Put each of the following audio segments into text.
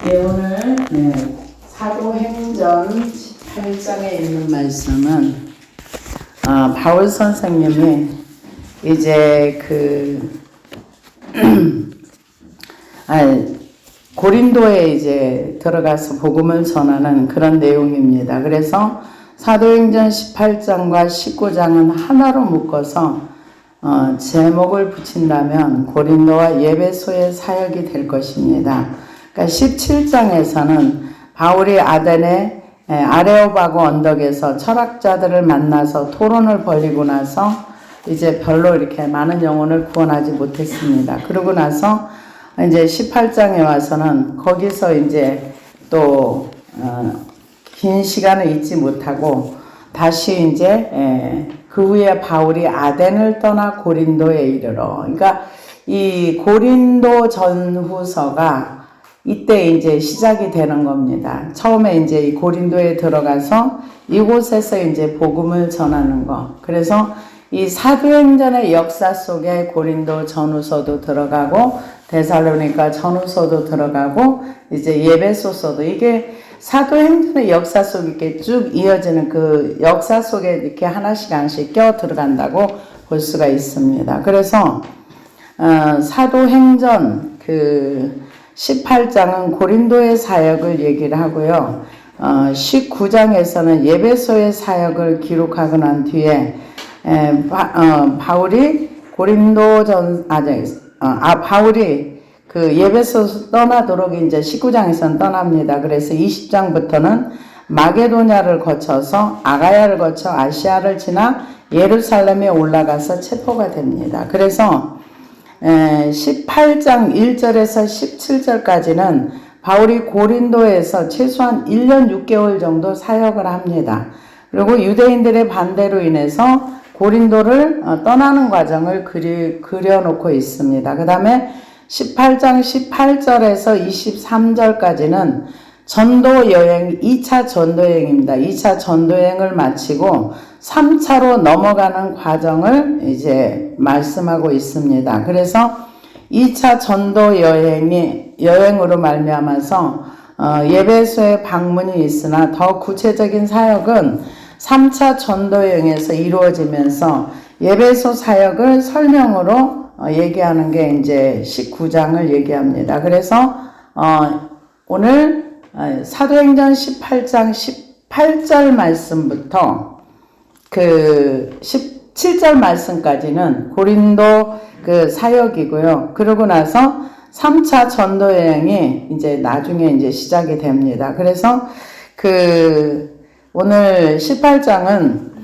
오늘 사도행전 18장에 있는 말씀은 바울 선생님이 이제 고린도에 이제 들어가서 복음을 전하는 그런 내용입니다. 그래서 사도행전 18장과 19장은 하나로 묶어서 제목을 붙인다면 고린도와 예배소의 사역이 될 것입니다. 그러니까 17장에서는 바울이 아덴의 아레오바고 언덕에서 철학자들을 만나서 토론을 벌이고 나서 이제 별로 이렇게 많은 영혼을 구원하지 못했습니다. 그러고 나서 이제 18장에 와서는 거기서 이제 또 긴 시간을 잊지 못하고 다시 이제 그 후에 바울이 아덴을 떠나 고린도에 이르러, 그러니까 이 고린도 전후서가 이때 이제 시작이 되는 겁니다. 처음에 이제 이 고린도에 들어가서 이곳에서 이제 복음을 전하는 거. 그래서 이 사도행전의 역사 속에 고린도 전후서도 들어가고 데살로니가 전후서도 들어가고 이제 예배소서도, 이게 사도행전의 역사 속에 이렇게 쭉 이어지는 그 역사 속에 이렇게 하나씩 껴 들어간다고 볼 수가 있습니다. 그래서 사도행전 18장은 고린도의 사역을 얘기를 하고요. 19장에서는 예배소의 사역을 기록하고 난 뒤에 바울이 바울이 그 예배소 떠나도록 이제 19장에서는 떠납니다. 그래서 20장부터는 마게도냐를 거쳐서 아가야를 거쳐 아시아를 지나 예루살렘에 올라가서 체포가 됩니다. 그래서 18장 1절에서 17절까지는 바울이 고린도에서 최소한 1년 6개월 정도 사역을 합니다. 그리고 유대인들의 반대로 인해서 고린도를 떠나는 과정을 그려놓고 있습니다. 그 다음에 18장 18절에서 23절까지는 전도 여행, 2차 전도 여행입니다. 2차 전도 여행을 마치고 3차로 넘어가는 과정을 이제 말씀하고 있습니다. 그래서 2차 전도 여행으로 말미암아서 예배소에 방문이 있으나 더 구체적인 사역은 3차 전도 여행에서 이루어지면서 예배소 사역을 설명으로 얘기하는 게 이제 19장을 얘기합니다. 그래서 오늘 사도행전 18장 18절 말씀부터 그 17절 말씀까지는 고린도 그 사역이고요. 그러고 나서 3차 전도 여행이 이제 나중에 이제 시작이 됩니다. 그래서 오늘 18장은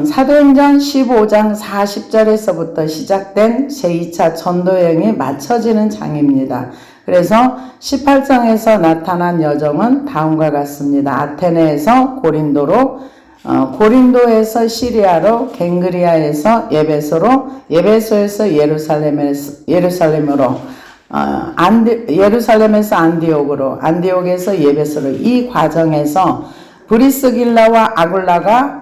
사도행전 15장 40절에서부터 시작된 제2차 전도여행이 마쳐지는 장입니다. 그래서 18장에서 나타난 여정은 다음과 같습니다. 아테네에서 고린도로, 고린도에서 시리아로, 갱그리아에서 예배소로, 예배소에서 예루살렘으로, 예루살렘에서 안디옥으로, 안디옥에서 예배소로, 이 과정에서 브리스길라와 아굴라가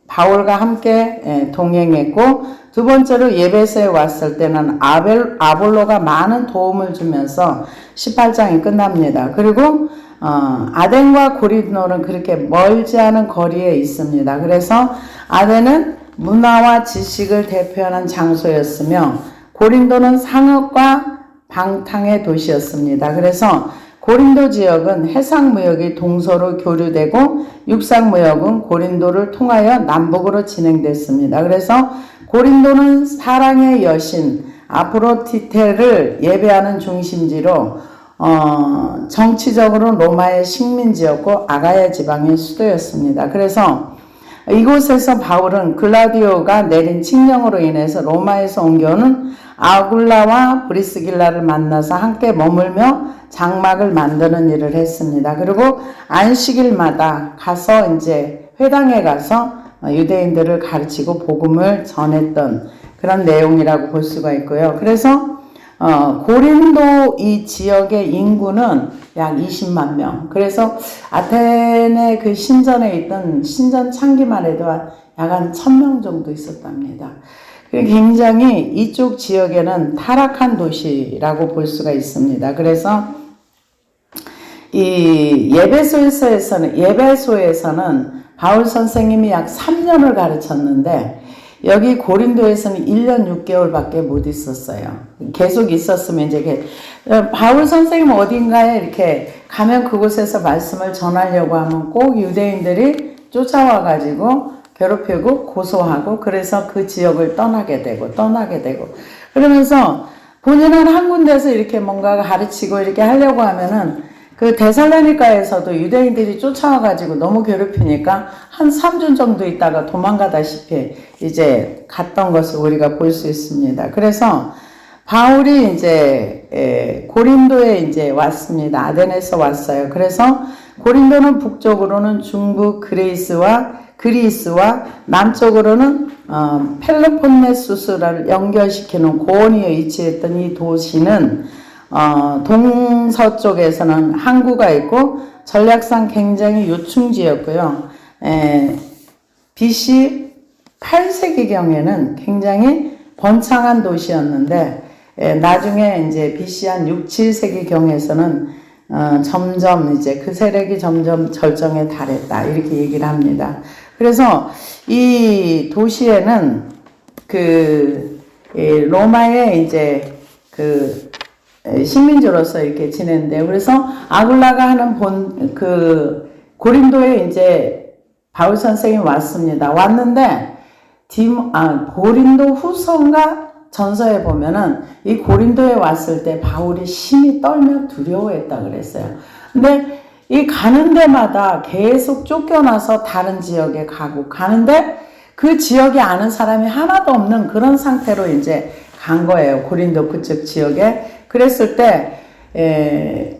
바울과 함께 동행했고, 두 번째로 예배소에 왔을 때는 아볼로가 많은 도움을 주면서 18장이 끝납니다. 그리고 아덴과 고린도는 그렇게 멀지 않은 거리에 있습니다. 그래서 아덴은 문화와 지식을 대표하는 장소였으며 고린도는 상업과 방탕의 도시였습니다. 그래서 고린도 지역은 해상무역이 동서로 교류되고 육상무역은 고린도를 통하여 남북으로 진행됐습니다. 그래서 고린도는 사랑의 여신 아프로디테를 예배하는 중심지로 정치적으로 로마의 식민지였고 아가야 지방의 수도였습니다. 그래서 이곳에서 바울은 글라디오가 내린 칙령으로 인해서 로마에서 옮겨오는 아굴라와 브리스길라를 만나서 함께 머물며 장막을 만드는 일을 했습니다. 그리고 안식일마다 가서 이제 회당에 가서 유대인들을 가르치고 복음을 전했던 그런 내용이라고 볼 수가 있고요. 그래서 고린도 이 지역의 인구는 약 20만 명. 그래서 아테네 그 신전에 있던 신전 창기만 해도 약 한 1000명 정도 있었답니다. 굉장히 이쪽 지역에는 타락한 도시라고 볼 수가 있습니다. 그래서 예배소에서는 바울 선생님이 약 3년을 가르쳤는데, 여기 고린도에서는 1년 6개월밖에 못 있었어요. 계속 있었으면 이제, 바울 선생님 어딘가에 이렇게 가면 그곳에서 말씀을 전하려고 하면 꼭 유대인들이 쫓아와가지고 괴롭히고 고소하고, 그래서 그 지역을 떠나게 되고. 그러면서 본인은 한 군데서 이렇게 뭔가 가르치고 이렇게 하려고 하면은 그 데살로니가에서도 유대인들이 쫓아와가지고 너무 괴롭히니까 한 3주 정도 있다가 도망가다시피 이제 갔던 것을 우리가 볼 수 있습니다. 그래서 바울이 이제 고린도에 이제 왔습니다. 아덴에서 왔어요. 그래서 고린도는 북쪽으로는 중부 그리스와 남쪽으로는 펠로폰네수스를 연결시키는 고원에 위치했던 이 도시는 동서쪽에서는 항구가 있고 전략상 굉장히 요충지였고요. BC 8세기경에는 굉장히 번창한 도시였는데, 나중에 이제 BC 한 6, 7세기경에서는 점점 이제 그 세력이 점점 절정에 달했다, 이렇게 얘기를 합니다. 그래서 이 도시에는 로마의 이제 식민지로서 이렇게 지냈는데, 그래서 아굴라가 하는 고린도에 이제 바울 선생이 왔습니다. 왔는데, 고린도 후서인가 전서에 보면은 이 고린도에 왔을 때 바울이 심히 떨며 두려워했다 그랬어요. 근데 이 가는 데마다 계속 쫓겨나서 다른 지역에 가는데 그 지역에 아는 사람이 하나도 없는 그런 상태로 이제 간 거예요. 고린도 그쪽 지역에. 그랬을 때,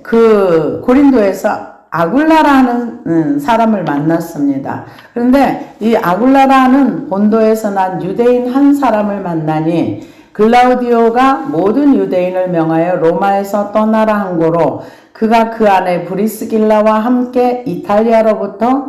그 고린도에서 아굴라라는 사람을 만났습니다. 그런데 이 아굴라라는 본도에서 난 유대인 한 사람을 만나니, 글라우디오가 모든 유대인을 명하여 로마에서 떠나라 한 고로 그가 그 안에 브리스길라와 함께 이달리아로부터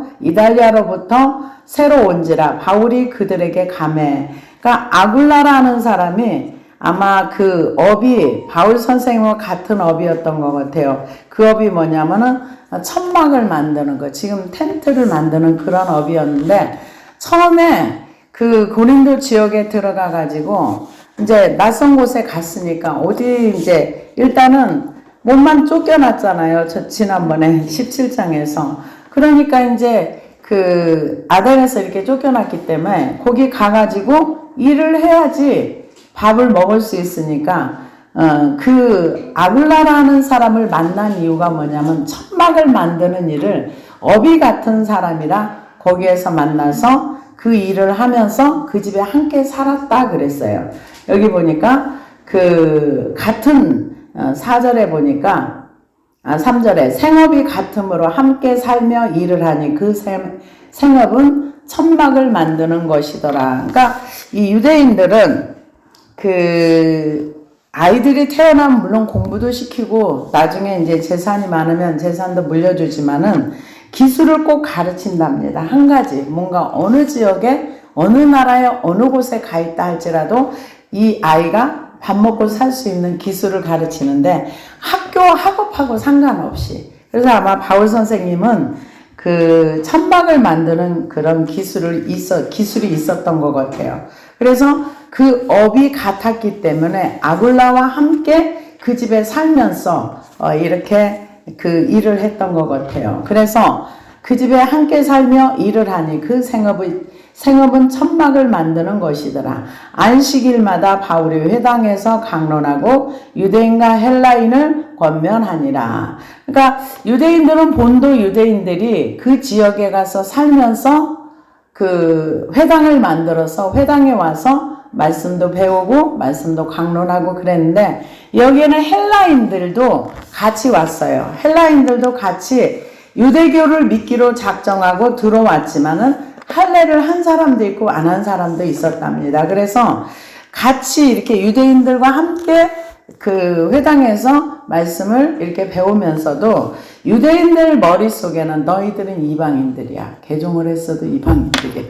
새로 온지라 바울이 그들에게 가매. 그러니까 아굴라라는 사람이 아마 그 업이 바울 선생님과 같은 업이었던 것 같아요. 그 업이 뭐냐면은 천막을 만드는 거, 지금 텐트를 만드는 그런 업이었는데, 처음에 그 고린도 지역에 들어가 가지고 이제 낯선 곳에 갔으니까 어디 이제 일단은 몸만 쫓겨났잖아요. 저 지난번에 17장에서. 그러니까 이제 그 아덴에서 이렇게 쫓겨났기 때문에 거기 가가지고 일을 해야지 밥을 먹을 수 있으니까, 그 아굴라라는 사람을 만난 이유가 뭐냐면 천막을 만드는 일을 어비 같은 사람이라 거기에서 만나서 그 일을 하면서 그 집에 함께 살았다 그랬어요. 여기 보니까 그 같은 4절에 보니까 3절에 생업이 같음으로 함께 살며 일을 하니 그 생업은 천막을 만드는 것이더라. 그러니까 이 유대인들은 그 아이들이 태어나면 물론 공부도 시키고 나중에 이제 재산이 많으면 재산도 물려주지만은 기술을 꼭 가르친답니다. 한 가지, 뭔가 어느 지역에 어느 나라에 어느 곳에 가 있다 할지라도 이 아이가 밥 먹고 살 수 있는 기술을 가르치는데 학업하고 상관없이. 그래서 아마 바울 선생님은 그 천막을 만드는 그런 기술이 있었던 것 같아요. 그래서 그 업이 같았기 때문에 아굴라와 함께 그 집에 살면서 이렇게 그 일을 했던 것 같아요. 그래서 그 집에 함께 살며 일을 하니 그 생업은 천막을 만드는 것이더라. 안식일마다 바울이 회당에서 강론하고 유대인과 헬라인을 권면하니라. 그러니까 유대인들은 본도 유대인들이 그 지역에 가서 살면서 그 회당을 만들어서 회당에 와서 말씀도 배우고 말씀도 강론하고 그랬는데, 여기에는 헬라인들도 같이 왔어요. 헬라인들도 같이 유대교를 믿기로 작정하고 들어왔지만은 할례를 한 사람도 있고 안 한 사람도 있었답니다. 그래서 같이 이렇게 유대인들과 함께 그 회당에서 말씀을 이렇게 배우면서도 유대인들 머릿속에는 너희들은 이방인들이야. 개종을 했어도 이방인들이야.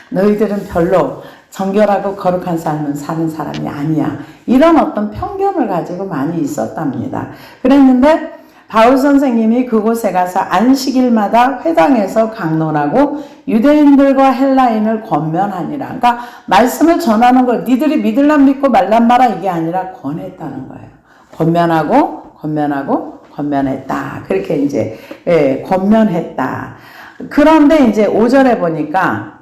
너희들은 별로 정결하고 거룩한 삶을 사는 사람이 아니야. 이런 어떤 편견을 가지고 많이 있었답니다. 그랬는데 바울 선생님이 그곳에 가서 안식일마다 회당에서 강론하고 유대인들과 헬라인을 권면하니라. 그러니까 말씀을 전하는 걸 니들이 믿을란 믿고 말란 마라 이게 아니라 권했다는 거예요. 권면했다. 그렇게 이제 권면했다. 그런데 이제 5절에 보니까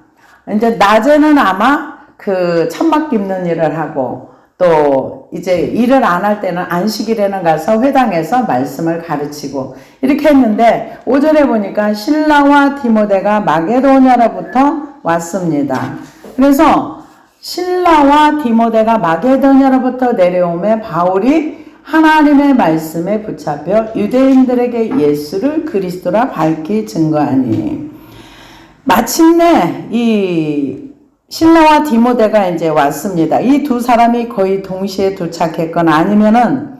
이제 낮에는 아마 그 천막 깁는 일을 하고 또 이제 일을 안 할 때는 안식일에는 가서 회당에서 말씀을 가르치고 이렇게 했는데 5절에 보니까 실라와 디모데가 마게도냐로부터 왔습니다. 그래서 실라와 디모데가 마게도냐로부터 내려오매 바울이 하나님의 말씀에 붙잡혀 유대인들에게 예수를 그리스도라 밝히 증거하니 마침내 이 실라와 디모데가 이제 왔습니다. 이 두 사람이 거의 동시에 도착했거나 아니면은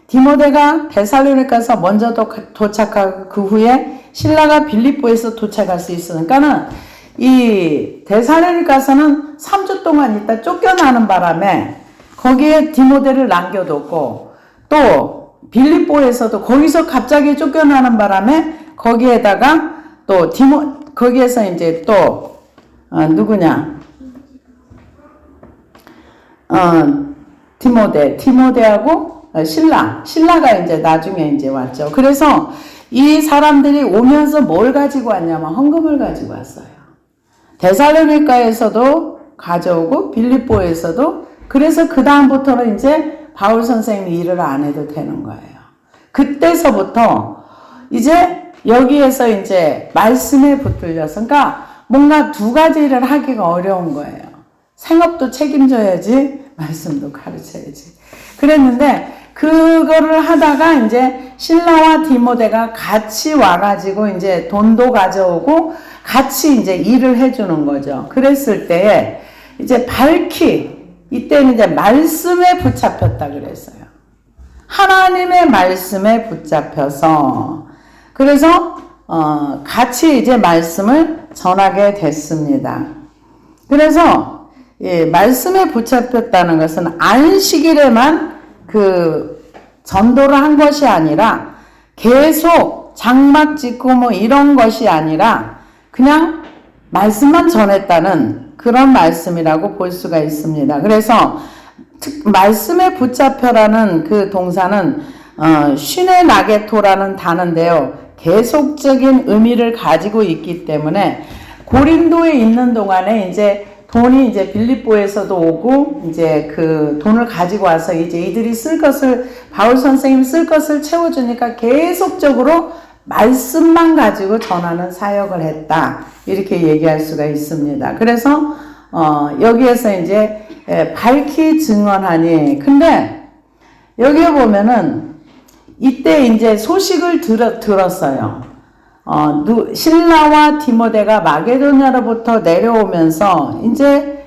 디모데가 데살로니가서 먼저 도착하고 그 후에 실라가 빌립보에서 도착할 수 있으니까는 이 데살로니가서는 3주 동안 있다 쫓겨나는 바람에 거기에 디모데를 남겨뒀고 또 빌립보에서도 거기서 갑자기 쫓겨나는 바람에 거기에다가 또 거기에서 이제 또 누구냐 디모데하고 신라가 이제 나중에 이제 왔죠. 그래서 이 사람들이 오면서 뭘 가지고 왔냐면 헌금을 가지고 왔어요. 데살로니가에서도 가져오고 빌립보에서도. 그래서 그 다음부터는 이제 바울 선생님이 일을 안 해도 되는 거예요. 그때서부터 이제 여기에서 이제 말씀에 붙들려서 그러니까 뭔가 두 가지 일을 하기가 어려운 거예요. 생업도 책임져야지 말씀도 가르쳐야지. 그랬는데 그거를 하다가 이제 실라와 디모데가 같이 와가지고 이제 돈도 가져오고 같이 이제 일을 해주는 거죠. 그랬을 때 이제 이때는 이제 말씀에 붙잡혔다 그랬어요. 하나님의 말씀에 붙잡혀서 그래서 같이 이제 말씀을 전하게 됐습니다. 그래서 말씀에 붙잡혔다는 것은 안식일에만 그 전도를 한 것이 아니라 계속 장막 짓고 뭐 이런 것이 아니라 그냥 말씀만 전했다는 그런 말씀이라고 볼 수가 있습니다. 그래서 말씀에 붙잡혀라는 그 동사는 쉰의 나게토라는 단어인데요. 계속적인 의미를 가지고 있기 때문에 고린도에 있는 동안에 이제 돈이 이제 빌립보에서도 오고 이제 그 돈을 가지고 와서 이제 이들이 바울 선생님 쓸 것을 채워주니까 계속적으로 말씀만 가지고 전하는 사역을 했다. 이렇게 얘기할 수가 있습니다. 그래서 여기에서 이제 밝히 증언하니 근데 여기에 보면은 이때 이제 소식을 들었어요. 실라와 디모데가 마게도냐로부터 내려오면서 이제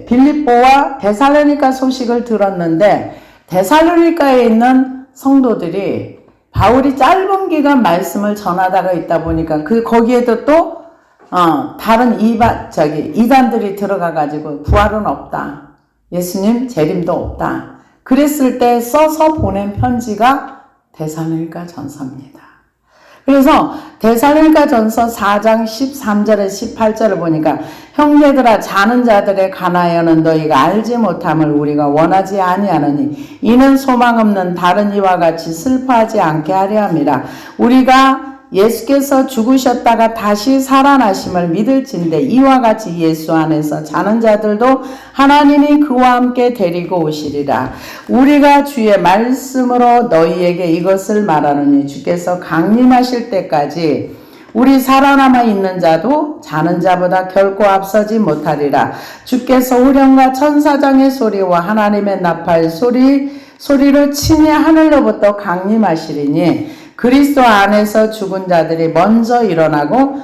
빌립보와 데살로니가 소식을 들었는데 데살로니가에 있는 성도들이 바울이 짧은 기간 말씀을 전하다가 있다 보니까 거기에도 또 다른 이단들이 들어가가지고 부활은 없다. 예수님 재림도 없다. 그랬을 때 써서 보낸 편지가 데살로니가 전서입니다. 그래서 데살로니가 전서 4장 13절에 18절을 보니까 형제들아 자는 자들의 가나여는 너희가 알지 못함을 우리가 원하지 아니하느니 이는 소망 없는 다른 이와 같이 슬퍼하지 않게 하려 함이라. 우리가 예수께서 죽으셨다가 다시 살아나심을 믿을진대 이와 같이 예수 안에서 자는 자들도 하나님이 그와 함께 데리고 오시리라. 우리가 주의 말씀으로 너희에게 이것을 말하노니 주께서 강림하실 때까지 우리 살아남아 있는 자도 자는 자보다 결코 앞서지 못하리라. 주께서 후령과 천사장의 소리와 하나님의 나팔 소리로 친히 하늘로부터 강림하시리니 그리스도 안에서 죽은 자들이 먼저 일어나고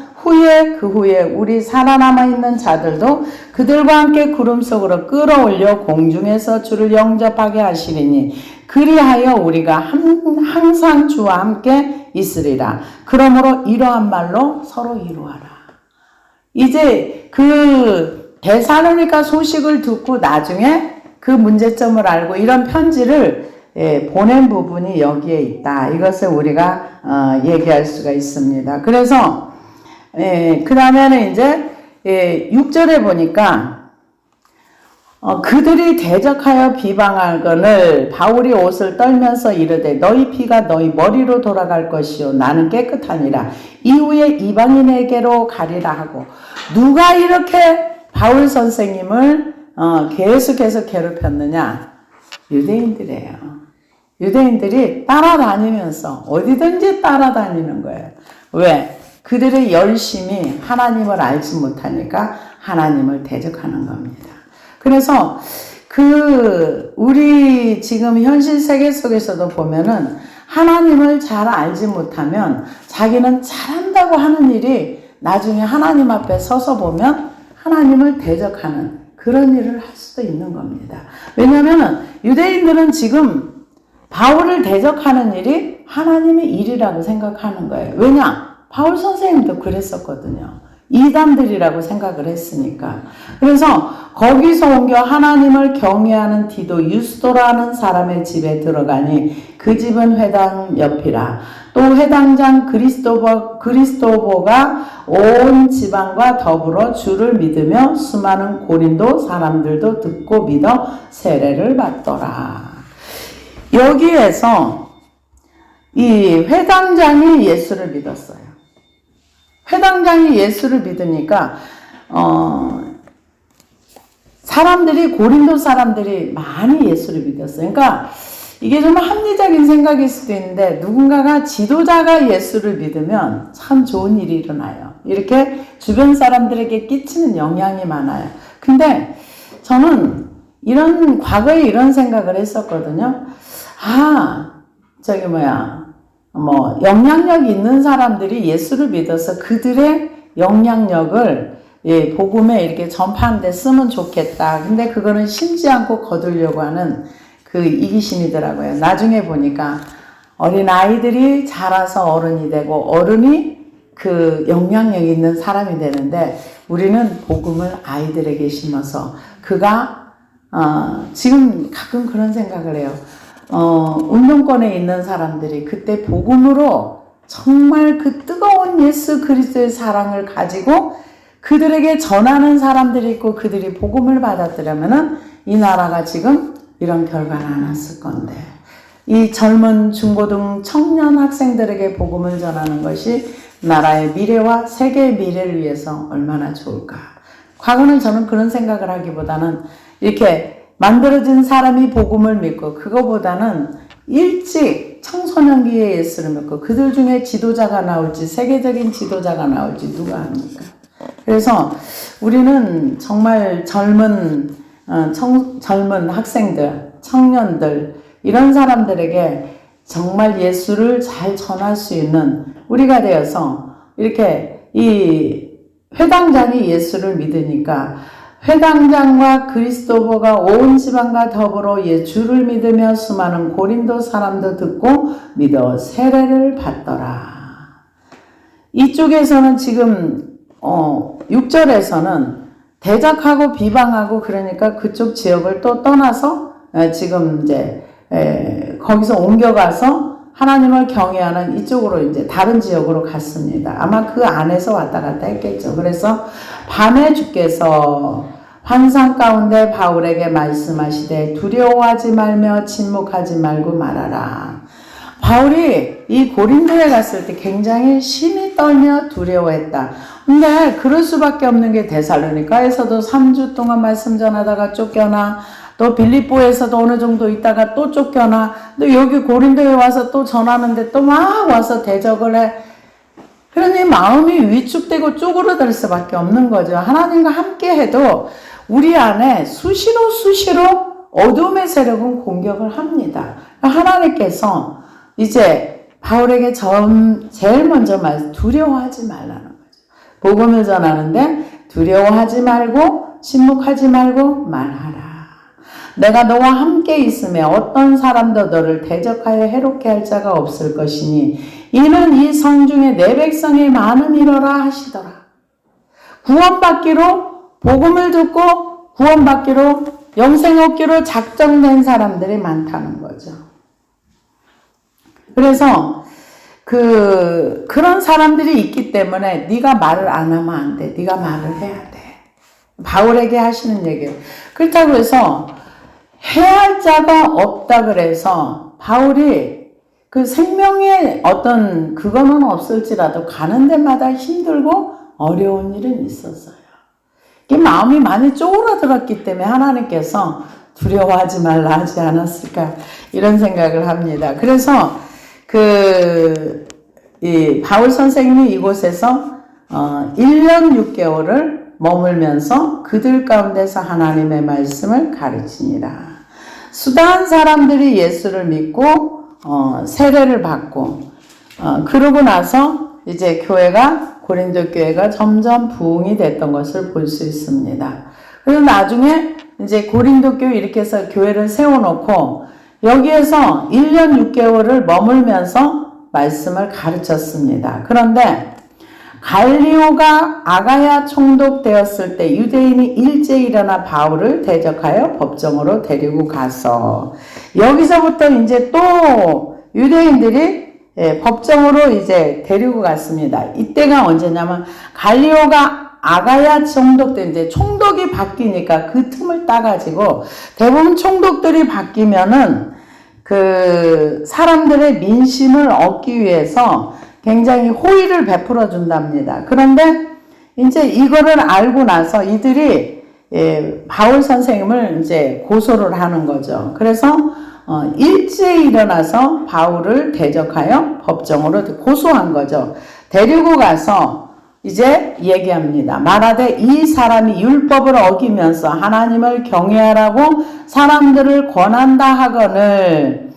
그 후에 우리 살아남아 있는 자들도 그들과 함께 구름 속으로 끌어올려 공중에서 주를 영접하게 하시리니 그리하여 우리가 항상 주와 함께 있으리라. 그러므로 이러한 말로 서로 이루어라. 이제 그 데살로니가 소식을 듣고 나중에 그 문제점을 알고 이런 편지를 보낸 부분이 여기에 있다. 이것을 우리가 얘기할 수가 있습니다. 그래서 그 다음에는 이제 6절에 보니까 그들이 대적하여 비방하거늘 바울이 옷을 떨면서 이르되 너희 피가 너희 머리로 돌아갈 것이요 나는 깨끗하니라. 이후에 이방인에게로 가리라 하고, 누가 이렇게 바울 선생님을 계속해서 괴롭혔느냐? 유대인들이에요. 유대인들이 따라다니면서 어디든지 따라다니는 거예요. 왜? 그들의 열심히 하나님을 알지 못하니까 하나님을 대적하는 겁니다. 그래서 우리 지금 현실 세계 속에서도 보면은 하나님을 잘 알지 못하면 자기는 잘한다고 하는 일이 나중에 하나님 앞에 서서 보면 하나님을 대적하는 그런 일을 할 수도 있는 겁니다. 왜냐하면 유대인들은 지금 바울을 대적하는 일이 하나님의 일이라고 생각하는 거예요. 왜냐? 바울 선생님도 그랬었거든요. 이단들이라고 생각을 했으니까. 그래서 거기서 옮겨 하나님을 경외하는 디도 유스도라는 사람의 집에 들어가니 그 집은 회당 옆이라. 또 회당장 그리스도보가 온 지방과 더불어 주를 믿으며 수많은 고린도 사람들도 듣고 믿어 세례를 받더라. 여기에서 이 회당장이 예수를 믿었어요. 회당장이 예수를 믿으니까 고린도 사람들이 많이 예수를 믿었어요. 그러니까 이게 좀 합리적인 생각일 수도 있는데, 누군가가 지도자가 예수를 믿으면 참 좋은 일이 일어나요. 이렇게 주변 사람들에게 끼치는 영향이 많아요. 근데 저는 과거에 이런 생각을 했었거든요. 영향력 있는 사람들이 예수를 믿어서 그들의 영향력을 복음에 이렇게 전파하는 데 쓰면 좋겠다. 근데 그거는 심지 않고 거두려고 하는 그 이기심이더라고요. 나중에 보니까 어린 아이들이 자라서 어른이 되고, 어른이 그 영향력 있는 사람이 되는데, 우리는 복음을 아이들에게 심어서 지금 가끔 그런 생각을 해요. 운동권에 있는 사람들이 그때 복음으로 정말 그 뜨거운 예수 그리스도의 사랑을 가지고 그들에게 전하는 사람들이 있고 그들이 복음을 받았더라면은 이 나라가 지금 이런 결과는 안 왔을 건데, 이 젊은 중고등 청년 학생들에게 복음을 전하는 것이 나라의 미래와 세계의 미래를 위해서 얼마나 좋을까. 과거는 저는 그런 생각을 하기보다는 이렇게 만들어진 사람이 복음을 믿고, 그거보다는 일찍 청소년기에 예수를 믿고 그들 중에 지도자가 나올지, 세계적인 지도자가 나올지 누가 합니까? 그래서 우리는 정말 젊은 학생들, 청년들, 이런 사람들에게 정말 예수를 잘 전할 수 있는 우리가 되어서, 이렇게 이 회당장이 예수를 믿으니까 회당장과 그리스도보가 온 지방과 더불어 주를 믿으며 수많은 고린도 사람도 듣고 믿어 세례를 받더라. 이쪽에서는 지금 6절에서는 대적하고 비방하고, 그러니까 그쪽 지역을 또 떠나서 지금 이제 거기서 옮겨가서 하나님을 경외하는 이쪽으로 이제 다른 지역으로 갔습니다. 아마 그 안에서 왔다 갔다 했겠죠. 그래서 밤에 주께서 환상 가운데 바울에게 말씀하시되 두려워하지 말며 침묵하지 말고 말하라. 바울이 이 고린도에 갔을 때 굉장히 심히 떨며 두려워했다. 근데 그럴 수밖에 없는 게 데살로니가에서도 3주 동안 말씀 전하다가 쫓겨나, 또 빌립보에서도 어느 정도 있다가 또 쫓겨나, 또 여기 고린도에 와서 또 전하는데 또 막 와서 대적을 해. 그러니 마음이 위축되고 쪼그러들 수밖에 없는 거죠. 하나님과 함께 해도 우리 안에 수시로 어둠의 세력은 공격을 합니다. 하나님께서 이제 바울에게 제일 먼저 두려워하지 말라는 거죠. 복음을 전하는데 두려워하지 말고 침묵하지 말고 말하라. 내가 너와 함께 있으며 어떤 사람도 너를 대적하여 해롭게 할 자가 없을 것이니 이는 이 성중에 내 백성이 많음이로라 하시더라. 구원받기로, 복음을 듣고 구원받기로, 영생 얻기로 작정된 사람들이 많다는 거죠. 그래서 그런 사람들이 있기 때문에 네가 말을 안 하면 안 돼. 네가 말을 해야 돼. 바울에게 하시는 얘기예요. 그렇다고 해서 해야 할 자가 없다 그래서 바울이 그 생명의 어떤 그거는 없을지라도 가는 데마다 힘들고 어려운 일은 있었어요. 이 마음이 많이 쪼그라들었기 때문에 하나님께서 두려워하지 말라 하지 않았을까 이런 생각을 합니다. 그래서 이 바울 선생님이 이곳에서 1년 6개월을 머물면서 그들 가운데서 하나님의 말씀을 가르치니라. 수다한 사람들이 예수를 믿고 세례를 받고 그러고 나서 이제 고린도 교회가 점점 부흥이 됐던 것을 볼 수 있습니다. 그리고 나중에 이제 고린도 교회 이렇게 해서 교회를 세워놓고 여기에서 1년 6개월을 머물면서 말씀을 가르쳤습니다. 그런데 갈리오가 아가야 총독되었을 때 유대인이 일제히 일어나 바울을 대적하여 법정으로 데리고 가서 여기서부터 이제 또 유대인들이 법정으로 이제 데리고 갔습니다. 이때가 언제냐면 갈리오가 아가야 총독들 이제 총독이 바뀌니까 그 틈을 따가지고 대부분 총독들이 바뀌면은 그 사람들의 민심을 얻기 위해서 굉장히 호의를 베풀어 준답니다. 그런데 이제 이거를 알고 나서 이들이 바울 선생님을 이제 고소를 하는 거죠. 그래서 일제히 일어나서 바울을 대적하여 법정으로 고소한 거죠. 데리고 가서 이제 얘기합니다. 말하되 이 사람이 율법을 어기면서 하나님을 경외하라고 사람들을 권한다 하거늘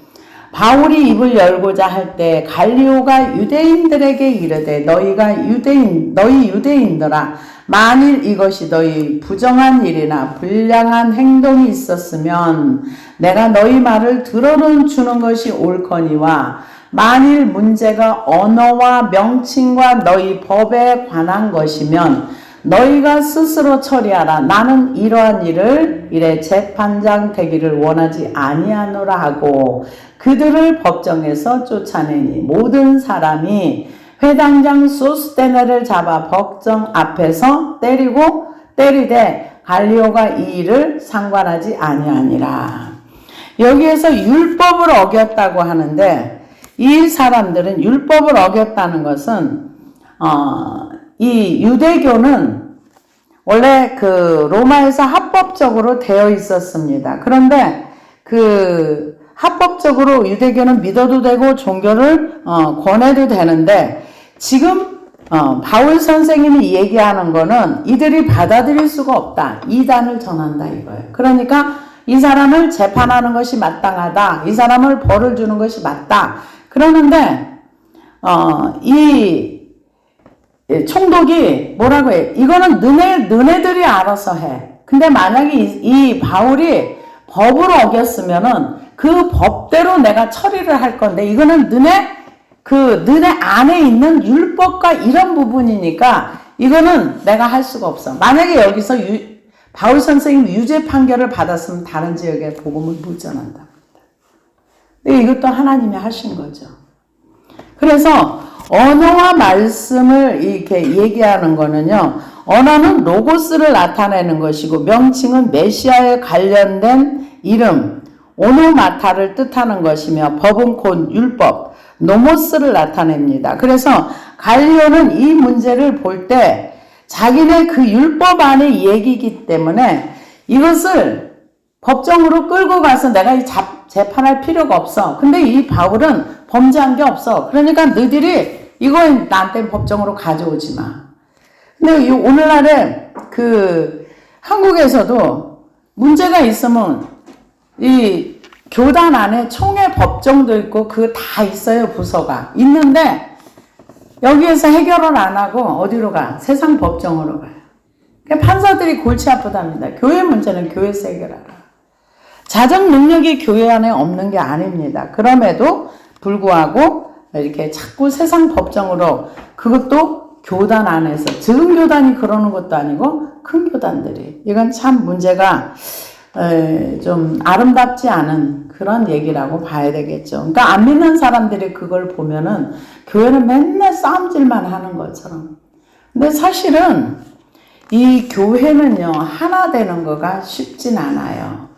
바울이 입을 열고자 할 때 갈리오가 유대인들에게 이르되 너희 유대인들아 만일 이것이 너희 부정한 일이나 불량한 행동이 있었으면 내가 너희 말을 들어는 주는 것이 옳거니와 만일 문제가 언어와 명칭과 너희 법에 관한 것이면 너희가 스스로 처리하라. 나는 이러한 일을 이래 재판장 되기를 원하지 아니하노라 하고 그들을 법정에서 쫓아내니 모든 사람이 회당장 소스테네를 잡아 법정 앞에서 때리되 갈리오가 이 일을 상관하지 아니하니라. 여기에서 율법을 어겼다고 하는데 이 사람들은 율법을 어겼다는 것은 이 유대교는 원래 그 로마에서 합법적으로 되어 있었습니다. 그런데 그 합법적으로 유대교는 믿어도 되고 종교를 권해도 되는데 지금 바울 선생님이 얘기하는 거는 이들이 받아들일 수가 없다. 이단을 전한다 이거예요. 그러니까 이 사람을 재판하는 것이 마땅하다. 이 사람을 벌을 주는 것이 맞다. 그러는데 이 총독이 뭐라고 해? 이거는 너네들이 알아서 해. 근데 만약에 이 바울이 법을 어겼으면은 그 법대로 내가 처리를 할 건데 이거는 너네 안에 있는 율법과 이런 부분이니까 이거는 내가 할 수가 없어. 만약에 여기서 바울 선생님 유죄 판결을 받았으면 다른 지역에 복음을 못 전한다. 근데 이것도 하나님이 하신 거죠. 그래서 언어와 말씀을 이렇게 얘기하는 거는요. 언어는 로고스를 나타내는 것이고 명칭은 메시아에 관련된 이름, 오노마타를 뜻하는 것이며 법은 곧 율법, 노모스를 나타냅니다. 그래서 갈리오는 이 문제를 볼 때 자기네 그 율법 안의 얘기이기 때문에 이것을 법정으로 끌고 가서 내가 재판할 필요가 없어. 근데 이 바울은 범죄한 게 없어. 그러니까 너희들이 이거 나한테 법정으로 가져오지 마. 근데 오늘날에 그 한국에서도 문제가 있으면 이 교단 안에 총회 법정도 있고 그 다 있어요. 부서가 있는데 여기에서 해결을 안 하고 어디로 가? 세상 법정으로 가요. 그러니까 판사들이 골치 아프답니다. 교회 문제는 교회에서 해결하라. 자정 능력이 교회 안에 없는 게 아닙니다. 그럼에도 불구하고 이렇게 자꾸 세상 법정으로 그것도 교단 안에서 적은 교단이 그러는 것도 아니고 큰 교단들이 이건 참 문제가 좀 아름답지 않은 그런 얘기라고 봐야 되겠죠. 그러니까 안 믿는 사람들이 그걸 보면은 교회는 맨날 싸움질만 하는 것처럼. 근데 사실은 이 교회는요, 하나 되는 거가 쉽진 않아요.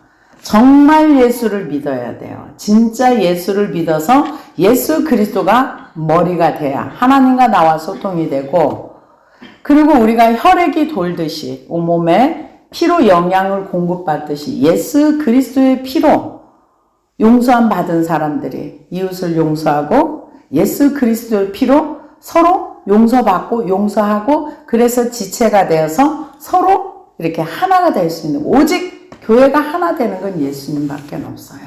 정말 예수를 믿어야 돼요. 진짜 예수를 믿어서 예수 그리스도가 머리가 돼야 하나님과 나와 소통이 되고, 그리고 우리가 혈액이 돌듯이 온몸에 피로 영양을 공급받듯이 예수 그리스도의 피로 용서함 받은 사람들이 이웃을 용서하고 예수 그리스도의 피로 서로 용서받고 용서하고, 그래서 지체가 되어서 서로 이렇게 하나가 될 수 있는, 오직 교회가 하나 되는 건 예수님밖에 없어요.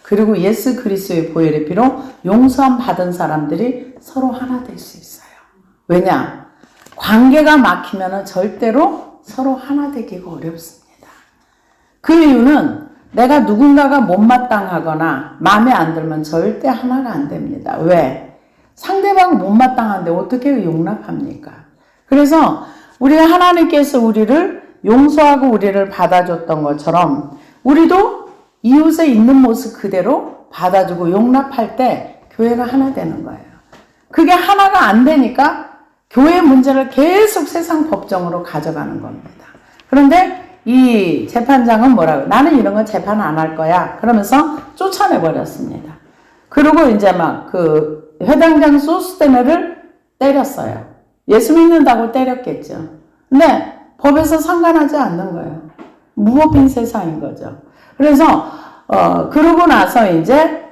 그리고 예수 그리스도의 보혈의 피로 용서함 받은 사람들이 서로 하나 될 수 있어요. 왜냐? 관계가 막히면 절대로 서로 하나 되기가 어렵습니다. 그 이유는 내가 누군가가 못마땅하거나 마음에 안 들면 절대 하나가 안 됩니다. 왜? 상대방 못마땅한데 어떻게 용납합니까? 그래서 우리 하나님께서 우리를 용서하고 우리를 받아줬던 것처럼 우리도 이웃에 있는 모습 그대로 받아주고 용납할 때 교회가 하나 되는 거예요. 그게 하나가 안 되니까 교회 문제를 계속 세상 법정으로 가져가는 겁니다. 그런데 이 재판장은 뭐라고? 나는 이런 거 재판 안 할 거야. 그러면서 쫓아내버렸습니다. 그리고 이제 막 그 회당장 소스테네를 때렸어요. 예수 믿는다고 때렸겠죠. 근데 법에서 상관하지 않는 거예요. 무법인 세상인 거죠. 그래서 그러고 나서 이제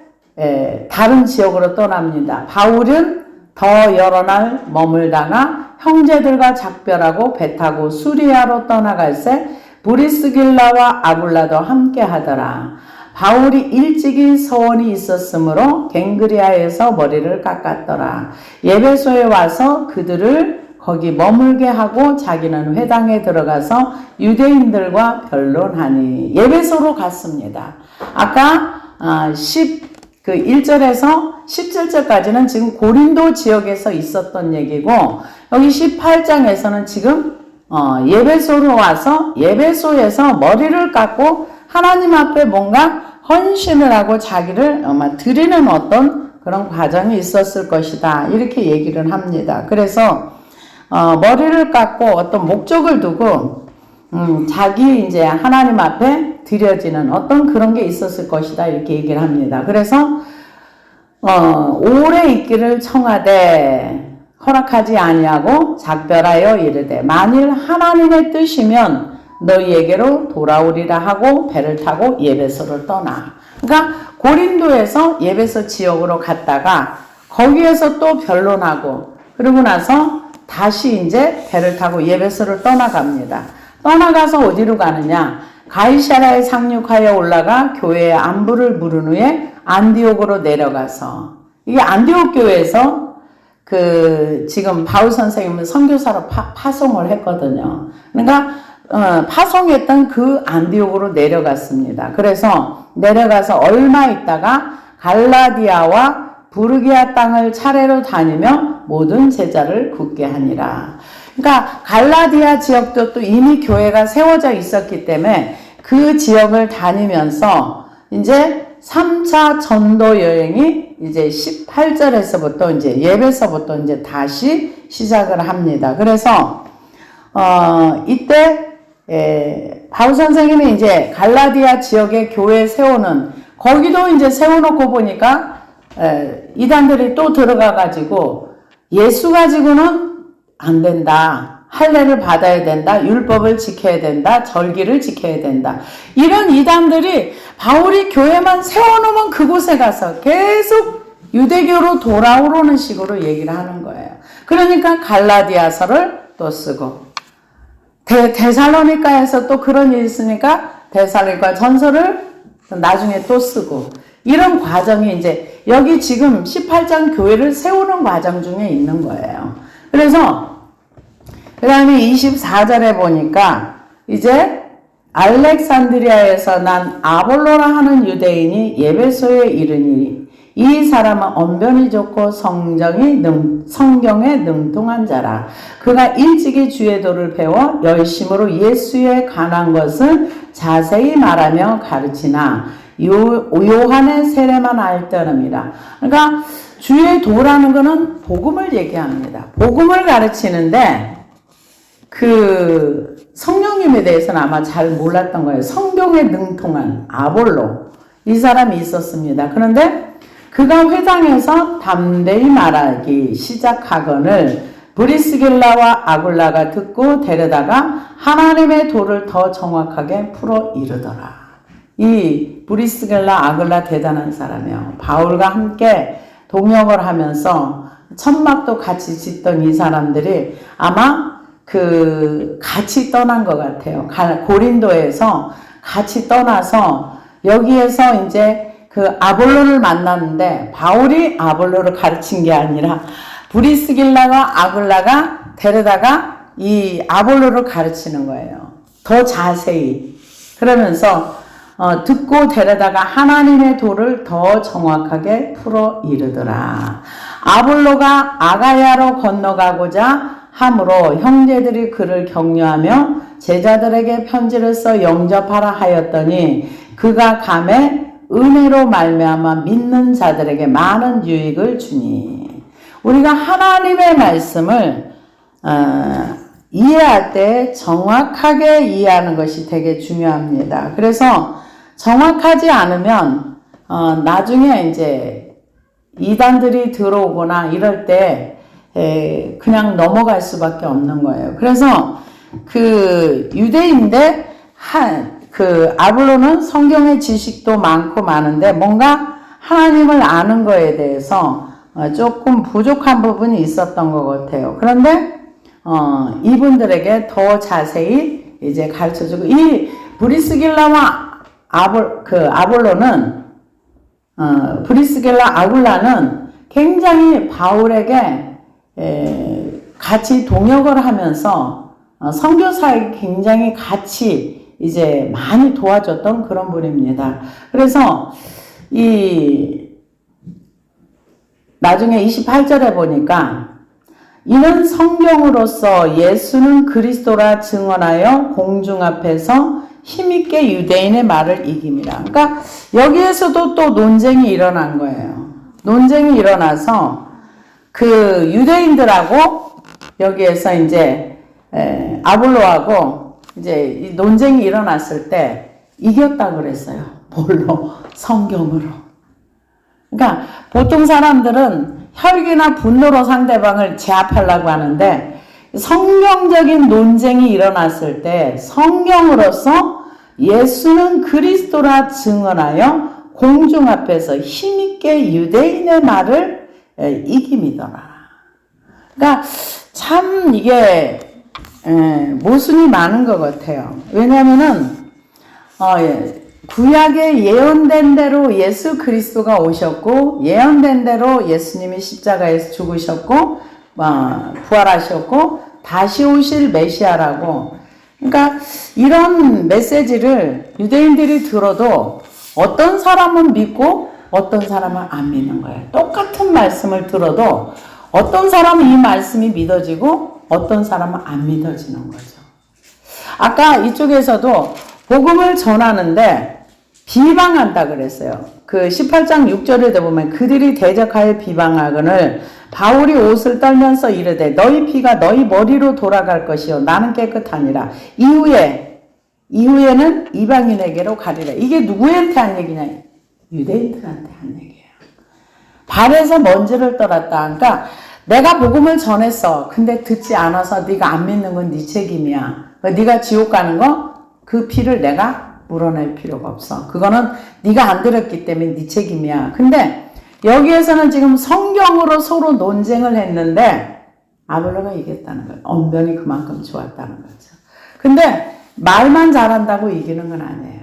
다른 지역으로 떠납니다. 바울은 더 여러 날 머물다가 형제들과 작별하고 배 타고 수리아로 떠나갈새 브리스길라와 아굴라도 함께 하더라. 바울이 일찍이 서원이 있었으므로 갱그리아에서 머리를 깎았더라. 예배소에 와서 그들을 거기 머물게 하고 자기는 회당에 들어가서 유대인들과 변론하니. 예배소로 갔습니다. 아까 1절에서 17절까지는 지금 고린도 지역에서 있었던 얘기고, 여기 18장에서는 지금 예배소로 와서 예배소에서 머리를 깎고 하나님 앞에 뭔가 헌신을 하고 자기를 아마 드리는 어떤 그런 과정이 있었을 것이다, 이렇게 얘기를 합니다. 그래서 머리를 깎고 어떤 목적을 두고 자기 이제 하나님 앞에 드려지는 어떤 그런 게 있었을 것이다, 이렇게 얘기를 합니다. 그래서 오래 있기를 청하되 허락하지 아니하고 작별하여 이르되 만일 하나님의 뜻이면 너희에게로 돌아오리라 하고 배를 타고 예배소를 떠나. 그러니까 고린도에서 예배소 지역으로 갔다가 거기에서 또 변론하고, 그러고 나서 다시 이제 배를 타고 예배소를 떠나갑니다. 떠나가서 어디로 가느냐? 가이사랴에 상륙하여 올라가 교회의 안부를 물은 후에 안디옥으로 내려가서, 이게 안디옥 교회에서 지금 바울 선생님은 선교사로 파송을 했거든요. 그러니까 파송했던 그 안디옥으로 내려갔습니다. 그래서 내려가서 얼마 있다가 갈라디아와 부르기아 땅을 차례로 다니며 모든 제자를 굳게 하니라. 그러니까 갈라디아 지역도 또 이미 교회가 세워져 있었기 때문에 그 지역을 다니면서 이제 3차 전도 여행이 이제 18절에서부터 이제 예배서부터 이제 다시 시작을 합니다. 그래서 이때 바울 선생님이 이제 갈라디아 지역에 교회 세우는, 거기도 이제 세워놓고 보니까 이단들이 또 들어가가지고 예수 가지고는 안 된다, 할례를 받아야 된다, 율법을 지켜야 된다, 절기를 지켜야 된다, 이런 이단들이 바울이 교회만 세워놓으면 그곳에 가서 계속 유대교로 돌아오라는 식으로 얘기를 하는 거예요. 그러니까 갈라디아서를 또 쓰고, 데살로니가에서 또 그런 일이 있으니까 데살로니가 전서를 나중에 또 쓰고, 이런 과정이 이제 여기 지금 18장 교회를 세우는 과정 중에 있는 거예요. 그래서 그 다음에 24절에 보니까 이제 알렉산드리아에서 난 아볼로라 하는 유대인이 예배소에 이르니 이 사람은 언변이 좋고 성경에 능통한 자라. 그가 일찍이 주의 도를 배워 열심으로 예수에 관한 것을 자세히 말하며 가르치나 요한의 세례만 알더니라. 그러니까 주의 도라는 것은 복음을 얘기합니다. 복음을 가르치는데 그 성령님에 대해서는 아마 잘 몰랐던 거예요. 성경에 능통한 아볼로, 이 사람이 있었습니다. 그런데 그가 회당에서 담대히 말하기 시작하거늘 브리스길라와 아굴라가 듣고 데려다가 하나님의 도를 더 정확하게 풀어 이르더라. 이 브리스길라 아굴라 대단한 사람이에요. 바울과 함께 동역을 하면서 천막도 같이 짓던 이 사람들이 아마 같이 떠난 것 같아요. 고린도에서 같이 떠나서 여기에서 이제 그 아볼로를 만났는데 바울이 아볼로를 가르친 게 아니라 브리스길라와 아굴라가 데려다가 이 아볼로를 가르치는 거예요. 더 자세히. 그러면서 듣고 데려다가 하나님의 도를 더 정확하게 풀어 이르더라. 아볼로가 아가야로 건너가고자 함으로 형제들이 그를 격려하며 제자들에게 편지를 써 영접하라 하였더니 그가 감에 은혜로 말미암아 믿는 자들에게 많은 유익을 주니. 우리가 하나님의 말씀을 이해할 때 정확하게 이해하는 것이 되게 중요합니다. 그래서 정확하지 않으면 나중에 이제 이단들이 들어오거나 이럴 때 그냥 넘어갈 수밖에 없는 거예요. 그래서 그 유대인데 그 아볼로는 성경의 지식도 많고 많은데 뭔가 하나님을 아는 거에 대해서 조금 부족한 부분이 있었던 것 같아요. 그런데 이분들에게 더 자세히 이제 가르쳐주고, 이 브리스길라와 아볼로는 브리스길라 아굴라는 굉장히 바울에게 같이 동역을 하면서 선교사에 굉장히 같이 이제 많이 도와줬던 그런 분입니다. 그래서 나중에 28절에 보니까 이는 성경으로서 예수는 그리스도라 증언하여 공중 앞에서 힘있게 유대인의 말을 이깁니다. 그러니까 여기에서도 또 논쟁이 일어난 거예요. 논쟁이 일어나서 그 유대인들하고 여기에서 이제 아볼로하고 이제 이 논쟁이 일어났을 때 이겼다 그랬어요. 뭘로? 성경으로. 그러니까 보통 사람들은 혈기나 분노로 상대방을 제압하려고 하는데 성경적인 논쟁이 일어났을 때 성경으로서 예수는 그리스도라 증언하여 공중 앞에서 힘있게 유대인의 말을 이김이더라. 그러니까 참 이게 모순이 많은 것 같아요. 왜냐하면은 구약에 예언된 대로 예수 그리스도가 오셨고 예언된 대로 예수님이 십자가에서 죽으셨고 부활하셨고 다시 오실 메시아라고. 그러니까 이런 메시지를 유대인들이 들어도 어떤 사람은 믿고 어떤 사람은 안 믿는 거예요. 똑같은 말씀을 들어도 어떤 사람은 이 말씀이 믿어지고 어떤 사람은 안 믿어지는 거죠. 아까 이쪽에서도 복음을 전하는데 비방한다 그랬어요. 그 18장 6절에 보면 그들이 대적하여 비방하거늘 바울이 옷을 떨면서 이르되 너희 피가 너희 머리로 돌아갈 것이요 나는 깨끗하니라. 이후에는 이방인에게로 가리라. 이게 누구한테 한 얘기냐? 유대인들한테 한 얘기예요. 발에서 먼지를 떨었다. 그러니까 내가 복음을 전했어. 근데 듣지 않아서 네가 안 믿는 건 네 책임이야. 네가 지옥 가는 거 그 피를 내가 물어낼 필요가 없어. 그거는 네가 안 들었기 때문에 네 책임이야. 근데 여기에서는 지금 성경으로 서로 논쟁을 했는데 아볼로가 이겼다는 거예요. 언변이 그만큼 좋았다는 거죠. 근데 말만 잘한다고 이기는 건 아니에요.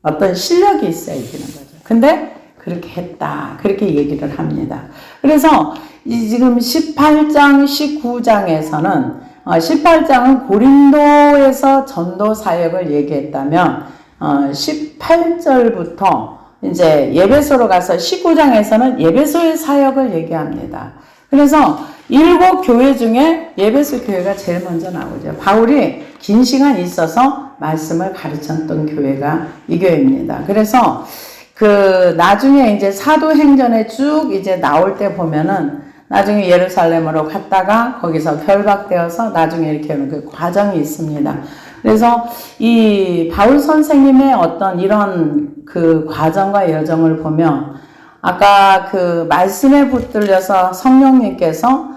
어떤 실력이 있어야 이기는 거죠. 근데 그렇게 했다. 그렇게 얘기를 합니다. 그래서 지금 18장, 19장에서는 18장은 고린도에서 전도 사역을 얘기했다면 18절부터 이제 예배소로 가서 19장에서는 예배소의 사역을 얘기합니다. 그래서 7교회 중에 예배소 교회가 제일 먼저 나오죠. 바울이 긴 시간 있어서 말씀을 가르쳤던 교회가 이 교회입니다. 그래서 그 나중에 이제 사도행전에 쭉 이제 나올 때 보면은 나중에 예루살렘으로 갔다가 거기서 결박되어서 나중에 이렇게 오는 그 과정이 있습니다. 그래서 이 바울 선생님의 어떤 이런 그 과정과 여정을 보면 아까 그 말씀에 붙들려서 성령님께서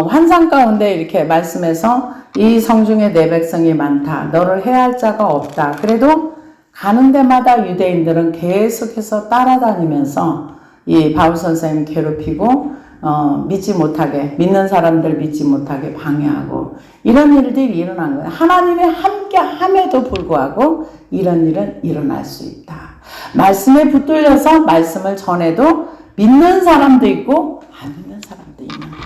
환상 가운데 이렇게 말씀해서 이 성중에 내 백성이 많다. 너를 해할 자가 없다. 그래도 가는 데마다 유대인들은 계속해서 따라다니면서 이 바울 선생님 괴롭히고 믿지 못하게, 믿는 사람들 믿지 못하게 방해하고 이런 일들이 일어난 거예요. 하나님이 함께 함에도 불구하고 이런 일은 일어날 수 있다. 말씀에 붙들려서 말씀을 전해도 믿는 사람도 있고 안 믿는 사람도 있는 거예요.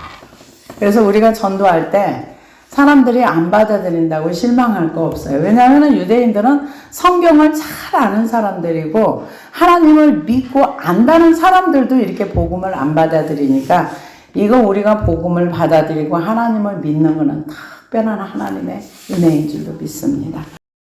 그래서 우리가 전도할 때 사람들이 안 받아들인다고 실망할 거 없어요. 왜냐하면 유대인들은 성경을 잘 아는 사람들이고 하나님을 믿고 안다는 사람들도 이렇게 복음을 안 받아들이니까 이거 우리가 복음을 받아들이고 하나님을 믿는 것은 특별한 하나님의 은혜인 줄로 믿습니다.